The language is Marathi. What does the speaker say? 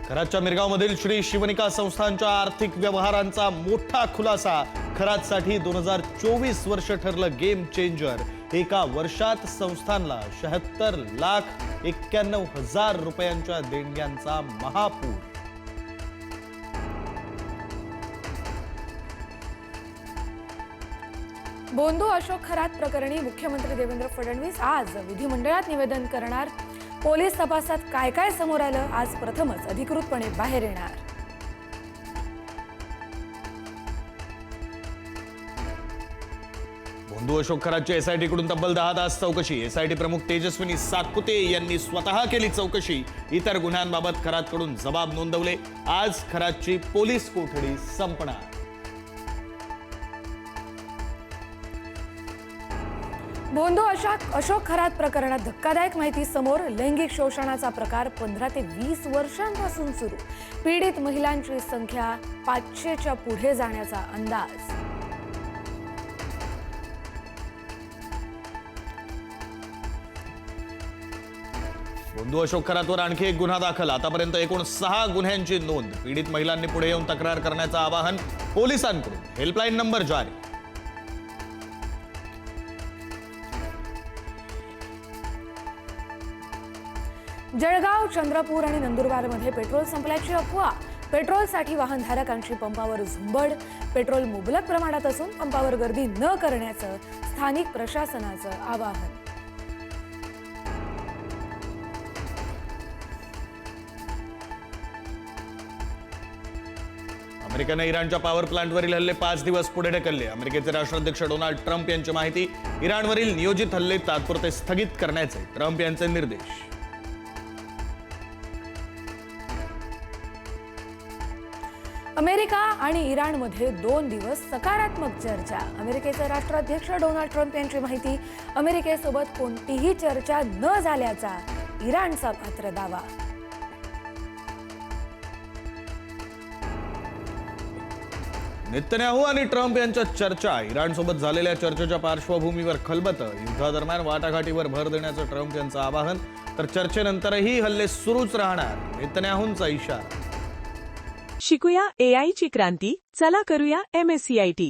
खरातच्या मिरगावमधील श्री शिवनिका संस्थानच्या आर्थिक व्यवहारांचा मोठा खुलासा। खरातसाठी 2024 वर्ष ठरलं गेम चेंजर। एका वर्षात संस्थानला 76,91,000 रुपयांच्या देणग्यांचा महापूर। बोंदू अशोक खरात प्रकरणी मुख्यमंत्री देवेंद्र फडणवीस आज विधिमंडळात निवेदन करणार। पोलीस तपासात काय काय समोर आलं, आज प्रथमच अधिकृतपणे बाहेर येणार। बोंदू अशोक खरातची एसआयटी कडून तब्बल 10 तास चौकशी। एसआयटी प्रमुख तेजस्विनी सातपुते यांनी स्वतः केली चौकशी। इतर गुन्ह्यांबाबत खरातकडून जबाब नोंदवले। आज खरातची पोलीस कोठडी संपणार। बोंदू अशोक खरात प्रकरणात धक्कादायक माहिती समोर। लैंगिक शोषणाचा प्रकार 15 ते 20 वर्षांपासून सुरू। पीडित महिलांची संख्या 500च्या पुढे जाण्याचा अंदाज। बोंदू अशोक खरातवर आणखी एक गुन्हा दाखल। आतापर्यंत एकूण 6 गुन्ह्यांची नोंद। पीडित महिलांनी पुढे येऊन तक्रार करण्याचं आवाहन पोलिसांकडून। हेल्पलाईन नंबर जारी। जळगाव, चंद्रपूर आणि नंदुरबारमध्ये पेट्रोल संपल्याची अफवा। पेट्रोलसाठी वाहनधारकांची पंपावर झुंबड। पेट्रोल मुबलक प्रमाणात असून पंपावर गर्दी न करण्याचं स्थानिक प्रशासनाचं आवाहन। अमेरिकेने इराणच्या पॉवर प्लांटवरील हल्ले 5 दिवस पुढे ढकलले। अमेरिकेचे राष्ट्राध्यक्ष डोनाल्ड ट्रम्प यांची माहिती। इराणवरील नियोजित हल्ले तात्पुरते स्थगित करण्याचे ट्रम्प यांचे निर्देश। अमेरिका आणि इराणमध्ये 2 दिवस सकारात्मक चर्चा। अमेरिकेचे राष्ट्राध्यक्ष डोनाल्ड ट्रम्प यांची माहिती। अमेरिकेसोबत कोणतीही चर्चा न झाल्याचा इराणचा मात्र दावा। नेतन्याहू आणि ट्रम्प यांच्यात चर्चा। इराणसोबत झालेल्या चर्चेच्या पार्श्वभूमीवर खलबतं। युद्धादरम्यान वाटाघाटीवर भर देण्याचं ट्रम्प यांचं आवाहन। तर चर्चेनंतरही हल्ले सुरूच राहणार, नेतन्याहूंचा इशारा। शिकूया AI ची क्रांती, चला करूया MSCIT।